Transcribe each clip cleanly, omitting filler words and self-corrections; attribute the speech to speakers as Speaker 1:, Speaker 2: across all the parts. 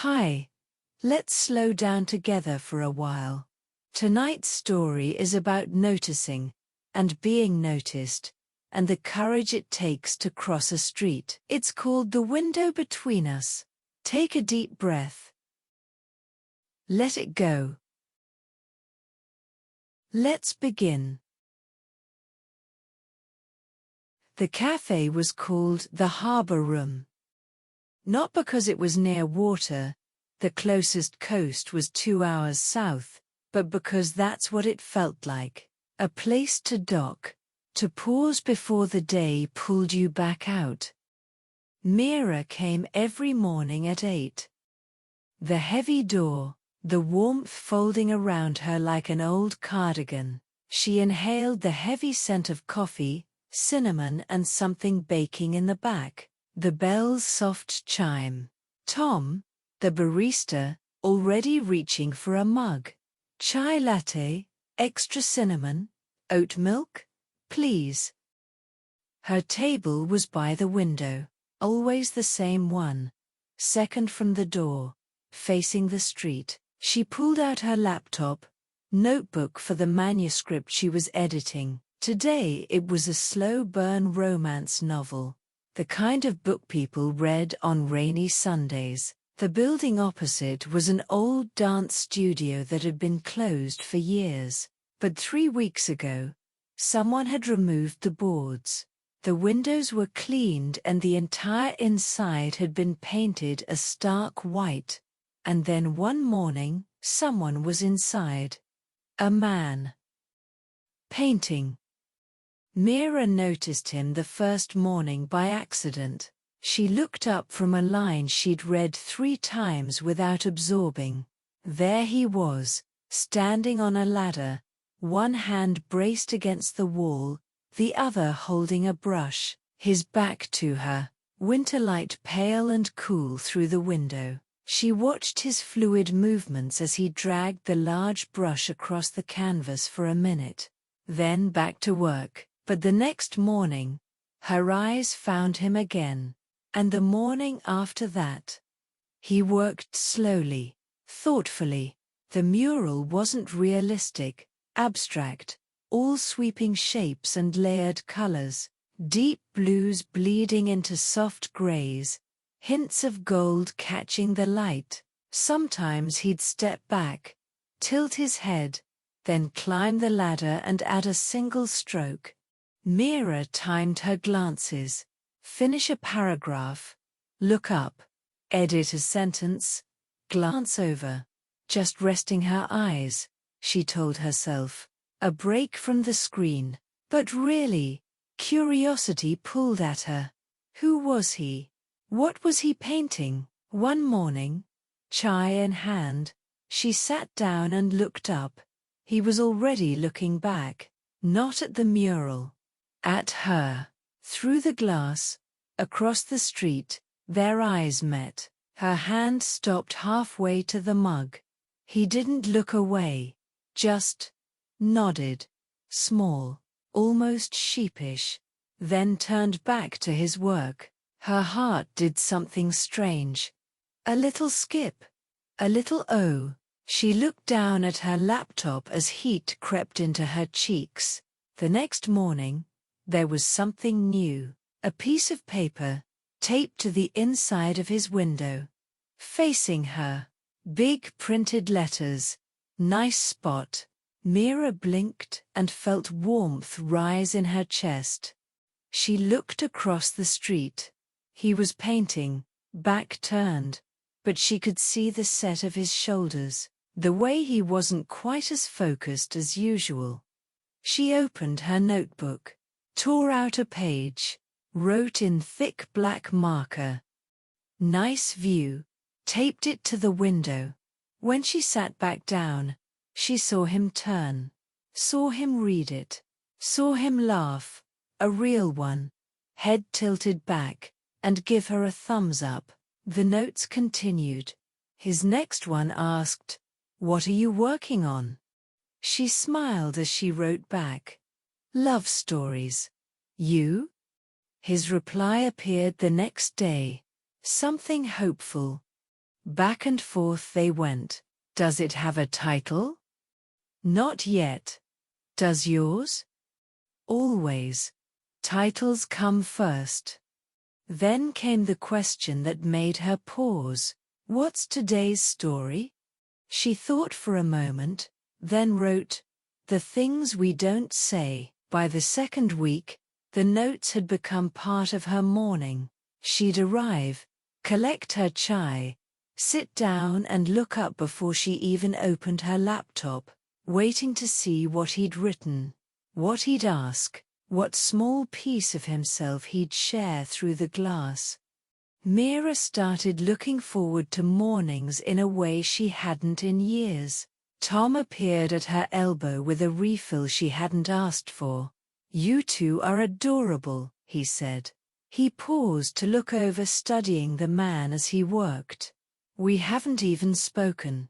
Speaker 1: Hi, let's slow down together for a while. Tonight's story is about noticing and being noticed, and the courage it takes to cross a street. It's called The Window Between Us. Take a deep breath. Let it go. Let's begin. The cafe was called the Harbor Room. Not because it was near water, the closest coast was 2 hours south, but because that's what it felt like. A place to dock, to pause before the day pulled you back out. Mira came every morning at 8. The heavy door, the warmth folding around her like an old cardigan. She inhaled the heavy scent of coffee, cinnamon and something baking in the back. The bell's soft chime. Tom, the barista, already reaching for a mug. Chai latte, extra cinnamon, oat milk, please. Her table was by the window, always the same one, second from the door, facing the street. She pulled out her laptop, notebook for the manuscript she was editing. Today it was a slow-burn romance novel, the kind of book people read on rainy Sundays. The building opposite was an old dance studio that had been closed for years, but 3 weeks ago, someone had removed the boards. The windows were cleaned and the entire inside had been painted a stark white. And then one morning, someone was inside. A man. Painting. Mira noticed him the first morning by accident. She looked up from a line she'd read 3 times without absorbing. There he was, standing on a ladder, one hand braced against the wall, the other holding a brush, his back to her, winter light pale and cool through the window. She watched his fluid movements as he dragged the large brush across the canvas for a minute, then back to work. But the next morning, her eyes found him again, and the morning after that. He worked slowly, thoughtfully. The mural wasn't realistic, abstract, all sweeping shapes and layered colors, deep blues bleeding into soft grays, hints of gold catching the light. Sometimes he'd step back, tilt his head, then climb the ladder and add a single stroke. Mira timed her glances, finish a paragraph, look up, edit a sentence, glance over, just resting her eyes, she told herself, a break from the screen. But really, curiosity pulled at her. Who was he? What was he painting? One morning, chai in hand, she sat down and looked up. He was already looking back, not at the mural. At her. Through the glass, across the street, their eyes met. Her hand stopped halfway to the mug. He didn't look away, just nodded, small, almost sheepish, then turned back to his work. Her heart did something strange. A little skip, a little oh. She looked down at her laptop as heat crept into her cheeks. The next morning, there was something new, a piece of paper, taped to the inside of his window. Facing her, big printed letters, nice spot. Mira blinked and felt warmth rise in her chest. She looked across the street. He was painting, back turned, but she could see the set of his shoulders, the way he wasn't quite as focused as usual. She opened her notebook, tore out a page, wrote in thick black marker. Nice view, taped it to the window. When she sat back down, she saw him turn, saw him read it, saw him laugh, a real one, head tilted back, and give her a thumbs up. The notes continued. His next one asked, "What are you working on?" She smiled as she wrote back, "Love stories." "You?" His reply appeared the next day, something hopeful. Back and forth they went. Does it have a title? Not yet. Does yours? Always. Titles come first. Then came the question that made her pause. What's today's story? She thought for a moment, then wrote, The Things We Don't Say. By the second week, the notes had become part of her morning. She'd arrive, collect her chai, sit down and look up before she even opened her laptop, waiting to see what he'd written, what he'd ask, what small piece of himself he'd share through the glass. Mira started looking forward to mornings in a way she hadn't in years. Tom appeared at her elbow with a refill she hadn't asked for. You two are adorable, he said. He paused to look over, studying the man as he worked. We haven't even spoken.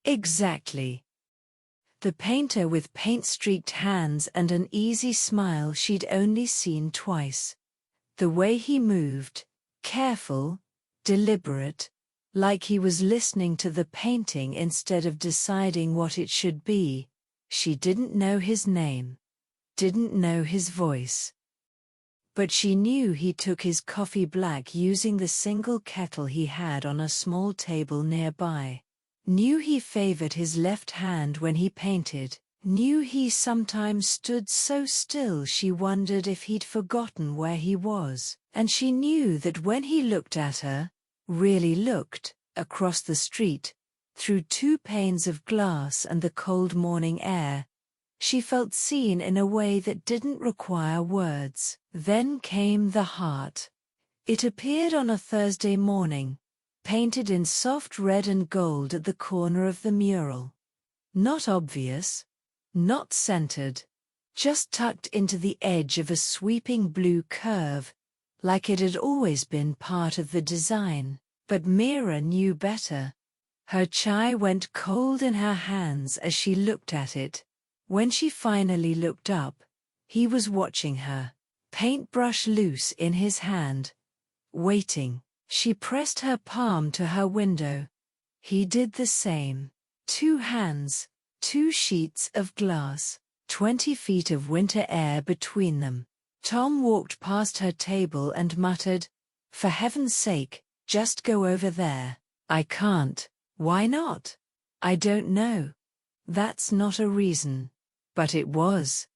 Speaker 1: Exactly. The painter with paint-streaked hands and an easy smile she'd only seen twice. The way he moved, careful, deliberate, like he was listening to the painting instead of deciding what it should be. She didn't know his name, didn't know his voice. But she knew he took his coffee black using the single kettle he had on a small table nearby. Knew he favored his left hand when he painted. Knew he sometimes stood so still she wondered if he'd forgotten where he was. And she knew that when he looked at her, really looked, across the street, through 2 panes of glass and the cold morning air, she felt seen in a way that didn't require words. Then came the heart. It appeared on a Thursday morning, painted in soft red and gold at the corner of the mural. Not obvious, not centered, just tucked into the edge of a sweeping blue curve, like it had always been part of the design. But Mira knew better. Her chai went cold in her hands as she looked at it. When she finally looked up, he was watching her, paintbrush loose in his hand, waiting. She pressed her palm to her window. He did the same. 2 hands, 2 sheets of glass, 20 feet of winter air between them. Tom walked past her table and muttered, For heaven's sake, just go over there. I can't. Why not? I don't know. That's not a reason. But it was.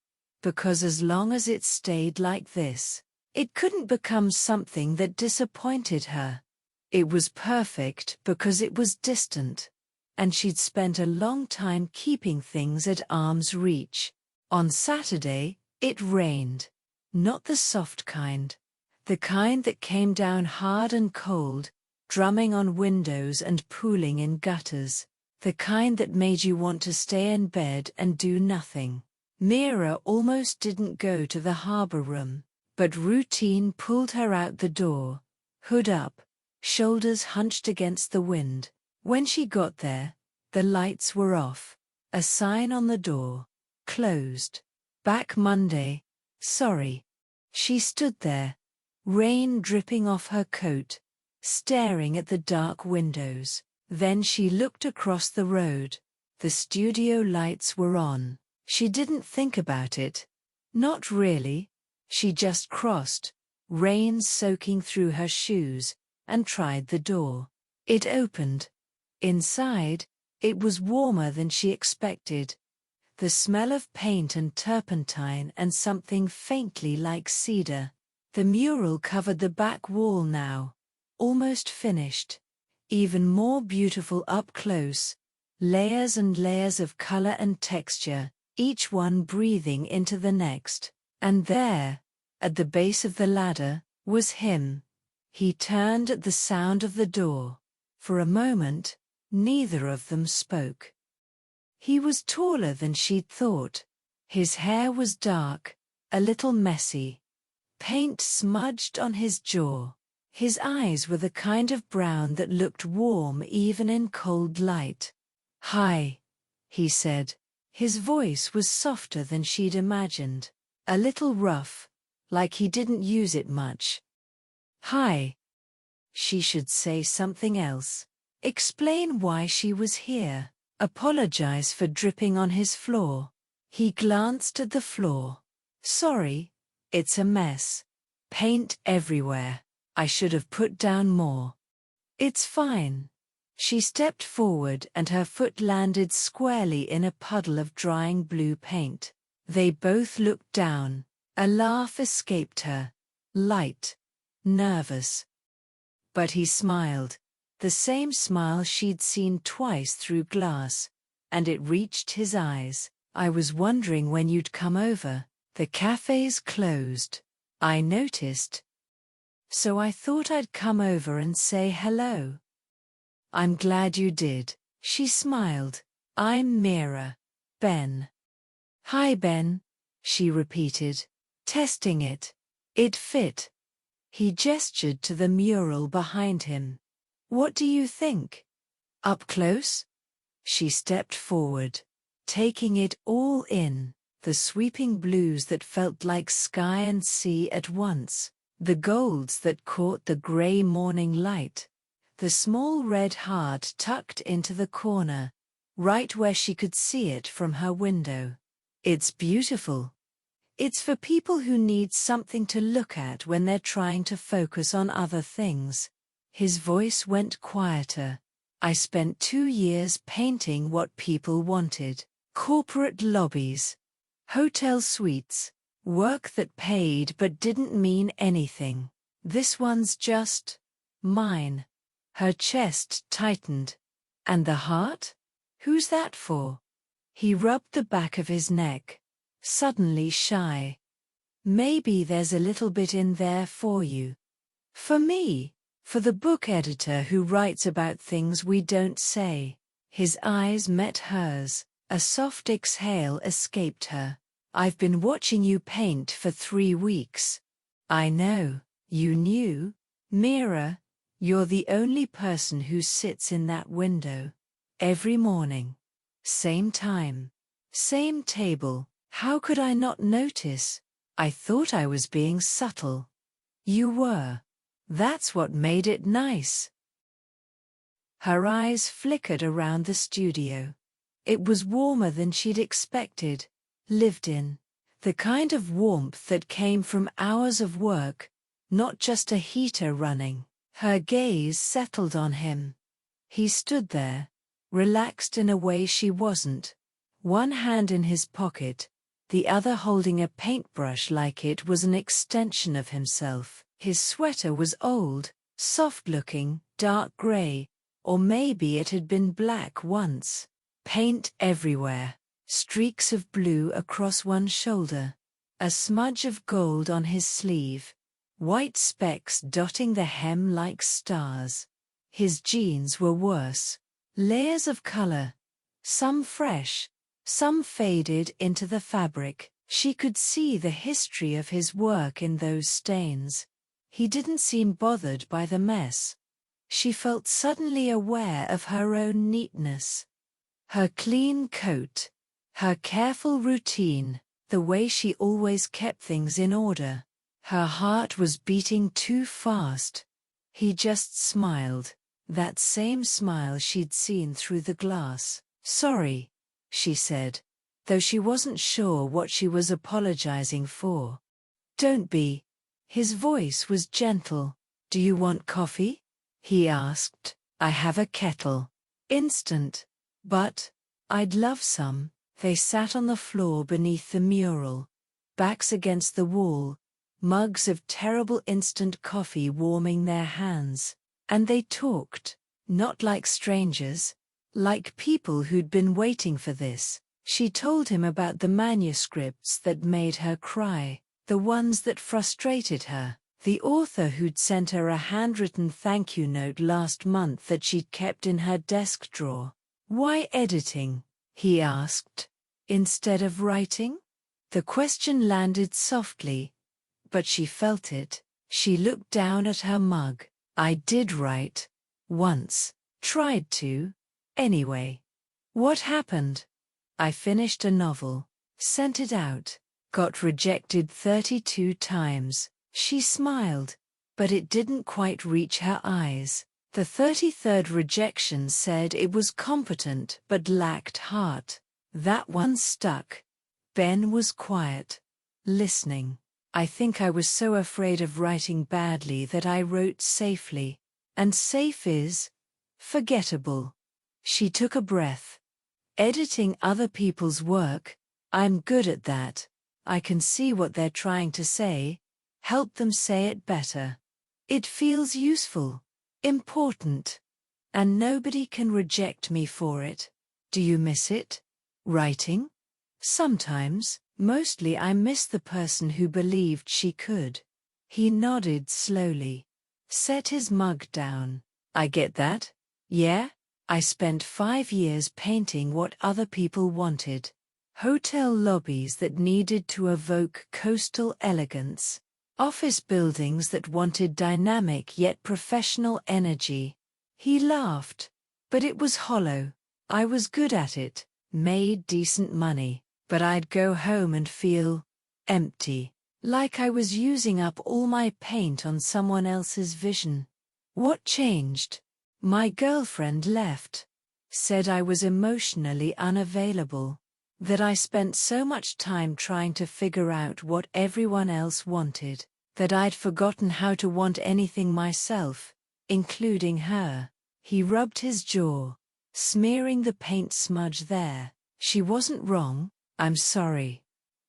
Speaker 1: Because as long as it stayed like this, it couldn't become something that disappointed her. It was perfect because it was distant. And she'd spent a long time keeping things at arm's reach. On Saturday, it rained. Not the soft kind. The kind that came down hard and cold, drumming on windows and pooling in gutters. The kind that made you want to stay in bed and do nothing. Mira almost didn't go to the harbor room, but routine pulled her out the door, hood up, shoulders hunched against the wind. When she got there, the lights were off. A sign on the door. Closed. Back Monday. Sorry. She stood there, rain dripping off her coat, staring at the dark windows. Then she looked across the road. The studio lights were on. She didn't think about it. Not really. She just crossed, rain soaking through her shoes, and tried the door. It opened. Inside, it was warmer than she expected. The smell of paint and turpentine and something faintly like cedar. The mural covered the back wall now, almost finished. Even more beautiful up close, layers and layers of color and texture, each one breathing into the next. And there, at the base of the ladder, was him. He turned at the sound of the door. For a moment, neither of them spoke. He was taller than she'd thought. His hair was dark, a little messy. Paint smudged on his jaw. His eyes were the kind of brown that looked warm even in cold light. Hi, he said. His voice was softer than she'd imagined. A little rough, like he didn't use it much. Hi. She should say something else. Explain why she was here. Apologize for dripping on his floor. He glanced at the floor. Sorry, it's a mess. Paint everywhere. I should have put down more. It's fine. She stepped forward and her foot landed squarely in a puddle of drying blue paint. They both looked down. A laugh escaped her. Light. Nervous. But he smiled. The same smile she'd seen twice through glass. And it reached his eyes. I was wondering when you'd come over. The cafe's closed. I noticed. So I thought I'd come over and say hello. I'm glad you did. She smiled. I'm Mira. Ben. Hi Ben, she repeated, testing it. It fit. He gestured to the mural behind him. What do you think? Up close? She stepped forward, taking it all in, the sweeping blues that felt like sky and sea at once, the golds that caught the gray morning light, the small red heart tucked into the corner, right where she could see it from her window. It's beautiful. It's for people who need something to look at when they're trying to focus on other things. His voice went quieter. I spent 2 years painting what people wanted. Corporate lobbies. Hotel suites. Work that paid but didn't mean anything. This one's just mine. Her chest tightened. And the heart? Who's that for? He rubbed the back of his neck, suddenly shy. Maybe there's a little bit in there for you. For me, for the book editor who writes about things we don't say. His eyes met hers, a soft exhale escaped her. I've been watching you paint for 3 weeks. I know, you knew. Mira, you're the only person who sits in that window. Every morning. Same time. Same table. How could I not notice? I thought I was being subtle. You were. That's what made it nice. Her eyes flickered around the studio. It was warmer than she'd expected, lived in. The kind of warmth that came from hours of work, not just a heater running. Her gaze settled on him. He stood there, relaxed in a way she wasn't. One hand in his pocket, the other holding a paintbrush like it was an extension of himself. His sweater was old, soft-looking, dark gray, or maybe it had been black once. Paint everywhere, streaks of blue across one shoulder, a smudge of gold on his sleeve, white specks dotting the hem like stars. His jeans were worse. Layers of color, some fresh, some faded into the fabric. She could see the history of his work in those stains. He didn't seem bothered by the mess. She felt suddenly aware of her own neatness. Her clean coat, her careful routine, the way she always kept things in order. Her heart was beating too fast. He just smiled. That same smile she'd seen through the glass. Sorry, she said, though she wasn't sure what she was apologizing for. Don't be. His voice was gentle. Do you want coffee? He asked. I have a kettle. Instant. But I'd love some. They sat on the floor beneath the mural, backs against the wall, mugs of terrible instant coffee warming their hands. And they talked, not like strangers, like people who'd been waiting for this. She told him about the manuscripts that made her cry, the ones that frustrated her, the author who'd sent her a handwritten thank you note last month that she'd kept in her desk drawer. Why editing? He asked. Instead of writing? The question landed softly, but she felt it. She looked down at her mug. I did write. Once. Tried to. Anyway. What happened? I finished a novel. Sent it out. Got rejected 32 times. She smiled. But it didn't quite reach her eyes. The 33rd rejection said it was competent but lacked heart. That one stuck. Ben was quiet, listening. I think I was so afraid of writing badly that I wrote safely. And safe is forgettable. She took a breath. Editing other people's work, I'm good at that. I can see what they're trying to say, help them say it better. It feels useful, important. And nobody can reject me for it. Do you miss it? Writing? Sometimes, mostly I miss the person who believed she could. He nodded slowly. Set his mug down. I get that. Yeah? I spent 5 years painting what other people wanted. Hotel lobbies that needed to evoke coastal elegance. Office buildings that wanted dynamic yet professional energy. He laughed. But it was hollow. I was good at it, made decent money, but I'd go home and feel empty. Like I was using up all my paint on someone else's vision. What changed? My girlfriend left. Said I was emotionally unavailable. That I spent so much time trying to figure out what everyone else wanted. That I'd forgotten how to want anything myself, including her. He rubbed his jaw, smearing the paint smudge there. She wasn't wrong. I'm sorry.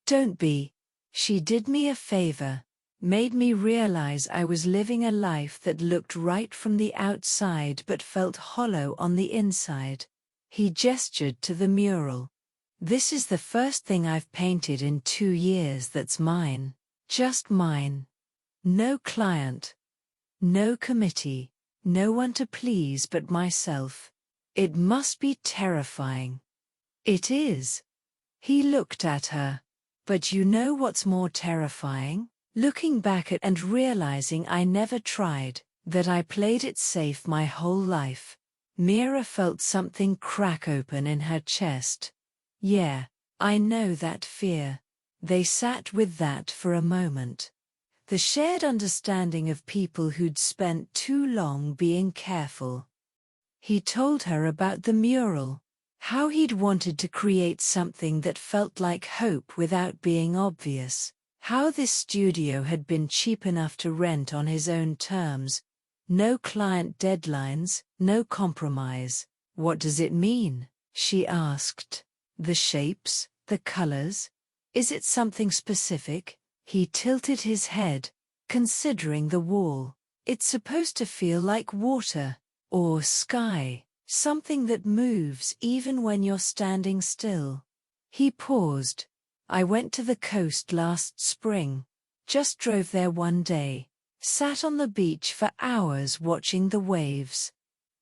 Speaker 1: Don't be. She did me a favor, made me realize I was living a life that looked right from the outside but felt hollow on the inside. He gestured to the mural. This is the first thing I've painted in 2 years that's mine. Just mine. No client. No committee. No one to please but myself. It must be terrifying. It is. He looked at her. But you know what's more terrifying? Looking back at and realizing I never tried, that I played it safe my whole life. Mira felt something crack open in her chest. Yeah, I know that fear. They sat with that for a moment. The shared understanding of people who'd spent too long being careful. He told her about the mural. How he'd wanted to create something that felt like hope without being obvious. How this studio had been cheap enough to rent on his own terms. No client deadlines, no compromise. What does it mean? She asked. The shapes, the colors? Is it something specific? He tilted his head, considering the wall. It's supposed to feel like water, or sky. Something that moves even when you're standing still. He paused. I went to the coast last spring. Just drove there one day. Sat on the beach for hours watching the waves.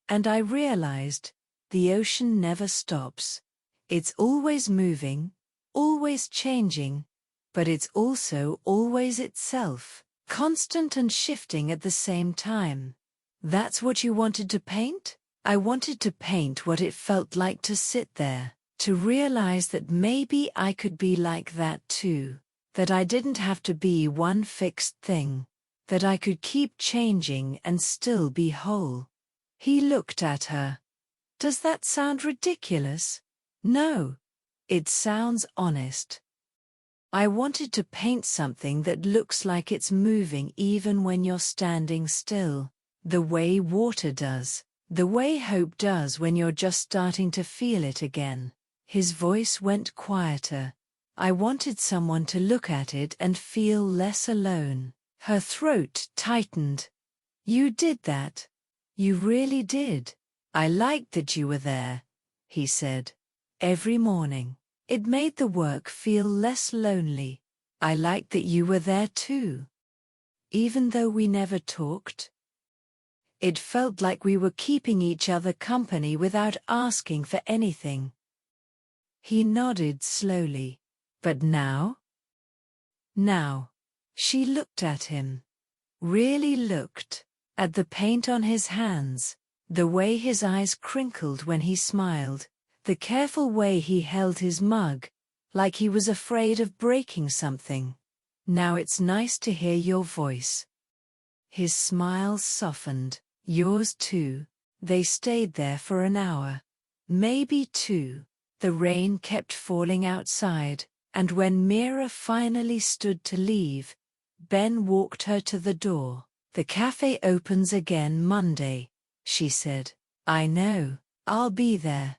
Speaker 1: And I realized, the ocean never stops. It's always moving, always changing, but it's also always itself, constant and shifting at the same time. That's what you wanted to paint? I wanted to paint what it felt like to sit there, to realize that maybe I could be like that too, that I didn't have to be one fixed thing, that I could keep changing and still be whole. He looked at her. Does that sound ridiculous? No. It sounds honest. I wanted to paint something that looks like it's moving even when you're standing still, the way water does. The way hope does when you're just starting to feel it again. His voice went quieter. I wanted someone to look at it and feel less alone. Her throat tightened. You did that. You really did. I liked that you were there, he said. Every morning. It made the work feel less lonely. I liked that you were there too. Even though we never talked. It felt like we were keeping each other company without asking for anything. He nodded slowly. But now? Now. She looked at him. Really looked. At the paint on his hands. The way his eyes crinkled when he smiled. The careful way he held his mug. Like he was afraid of breaking something. Now it's nice to hear your voice. His smile softened. Yours too. They stayed there for an hour. Maybe two. The rain kept falling outside, and when Mira finally stood to leave, Ben walked her to the door. The cafe opens again Monday, she said. I know, I'll be there.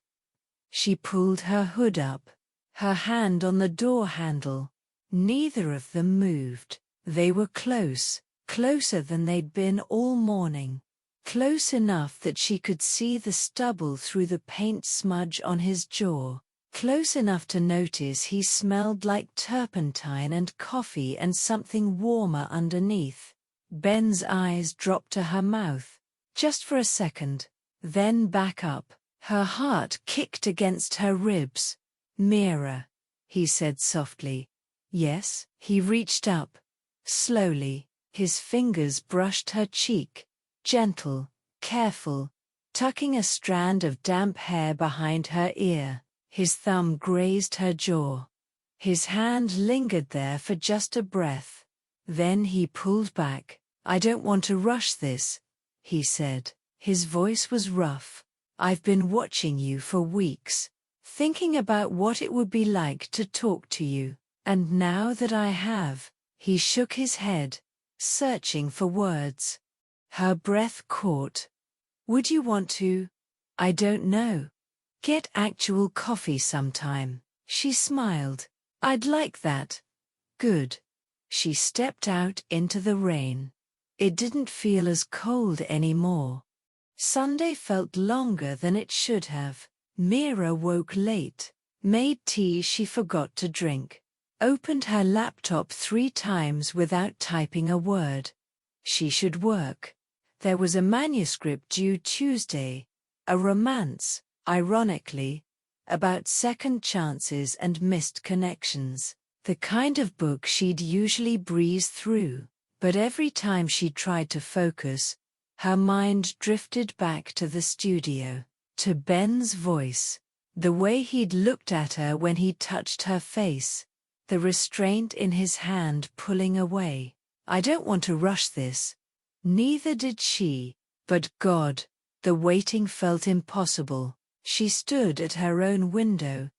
Speaker 1: She pulled her hood up, her hand on the door handle. Neither of them moved. They were close, closer than they'd been all morning. Close enough that she could see the stubble through the paint smudge on his jaw. Close enough to notice he smelled like turpentine and coffee and something warmer underneath. Ben's eyes dropped to her mouth, just for a second, then back up. Her heart kicked against her ribs. Mira, he said softly. Yes, he reached up. Slowly, his fingers brushed her cheek, gentle, careful, tucking a strand of damp hair behind her ear. His thumb grazed her jaw. His hand lingered there for just a breath. Then he pulled back. I don't want to rush this, he said. His voice was rough. I've been watching you for weeks, thinking about what it would be like to talk to you. And now that I have, he shook his head, searching for words. Her breath caught. Would you want to? I don't know. Get actual coffee sometime. She smiled. I'd like that. Good. She stepped out into the rain. It didn't feel as cold anymore. Sunday felt longer than it should have. Mira woke late, made tea she forgot to drink, opened her laptop 3 times without typing a word. She should work. There was a manuscript due Tuesday, a romance, ironically, about second chances and missed connections. The kind of book she'd usually breeze through, but every time she tried to focus, her mind drifted back to the studio, to Ben's voice, the way he'd looked at her when he touched her face, the restraint in his hand pulling away. I don't want to rush this. Neither did she, but God, the waiting felt impossible. She stood at her own window,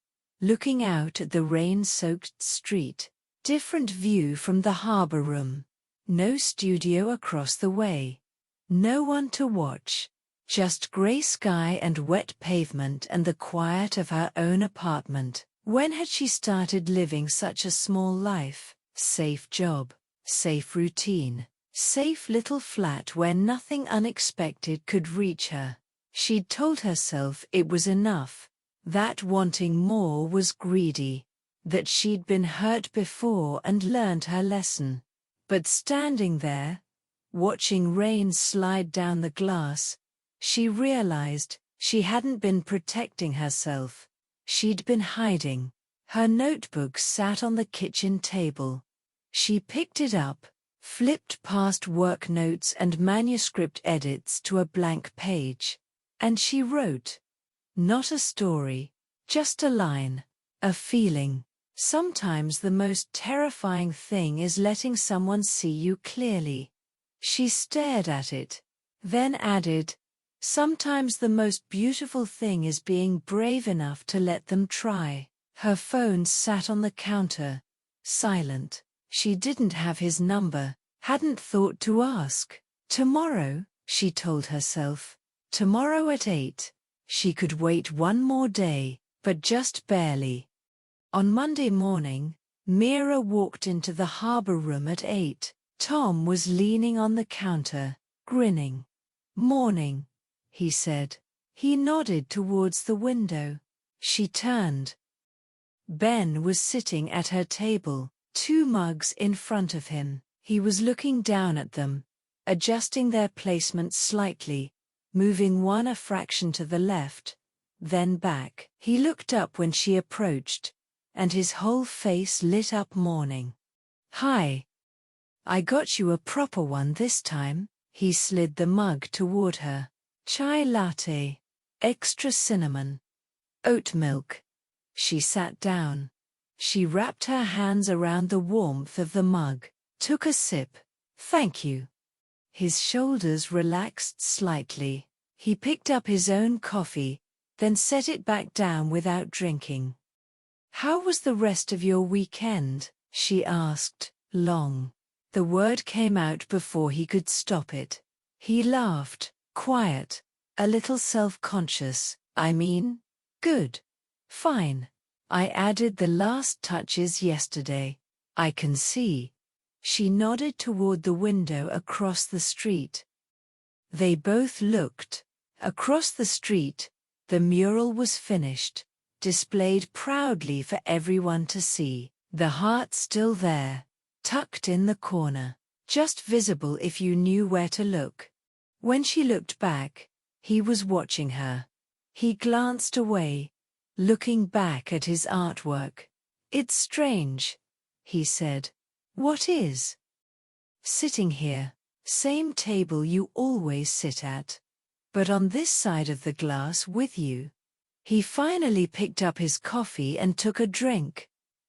Speaker 1: looking out at the rain-soaked street. Different view from the harbor room. No studio across the way. No one to watch. Just gray sky and wet pavement and the quiet of her own apartment. When had she started living such a small life? Safe job, safe routine, safe little flat where nothing unexpected could reach her. She'd told herself it was enough, that wanting more was greedy, that she'd been hurt before and learned her lesson. But standing there, watching rain slide down the glass, she realized she hadn't been protecting herself. She'd been hiding. Her notebook sat on the kitchen table. She picked it up, flipped past work notes and manuscript edits to a blank page. And she wrote. Not a story, just a line, a feeling. Sometimes the most terrifying thing is letting someone see you clearly. She stared at it, then added, sometimes the most beautiful thing is being brave enough to let them try. Her phone sat on the counter, silent. She didn't have his number, hadn't thought to ask. Tomorrow, she told herself. Tomorrow at 8. She could wait one more day, but just barely. On Monday morning, Mira walked into the harbor room at 8. Tom was leaning on the counter, grinning. Morning, he said. He nodded towards the window. She turned. Ben was sitting at her table, 2 mugs in front of him. He was looking down at them, adjusting their placement slightly, moving one a fraction to the left, then back. He looked up when she approached, and his whole face lit up. Morning. Hi. I got you a proper one this time. He slid the mug toward her. Chai latte. Extra cinnamon. Oat milk. She sat down. She wrapped her hands around the warmth of the mug, took a sip. Thank you. His shoulders relaxed slightly. He picked up his own coffee, then set it back down without drinking. "How was the rest of your weekend?" she asked. "Long." The word came out before he could stop it. He laughed, quiet, a little self-conscious. "I mean, good. Fine. I added the last touches yesterday." "I can see." She nodded toward the window across the street. They both looked. Across the street, the mural was finished, displayed proudly for everyone to see. The heart still there, tucked in the corner, just visible if you knew where to look. When she looked back, he was watching her. He glanced away, looking back at his artwork. "It's strange," he said. "What is?" "Sitting here, same table you always sit at, but on this side of the glass with you." He finally picked up his coffee and took a drink.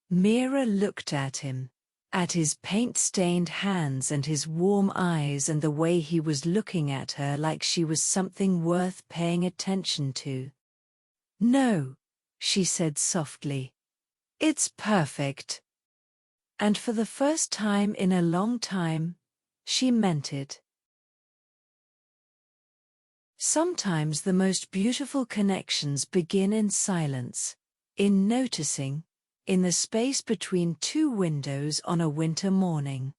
Speaker 1: Mira looked at him, at his paint-stained hands and his warm eyes and the way he was looking at her like she was something worth paying attention to. "No," she said softly. "It's perfect." And for the first time in a long time, she meant it. Sometimes the most beautiful connections begin in silence, in noticing, in the space between two windows on a winter morning.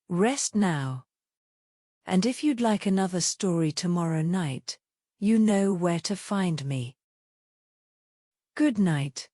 Speaker 1: Rest now. And if you'd like another story tomorrow night, you know where to find me. Good night.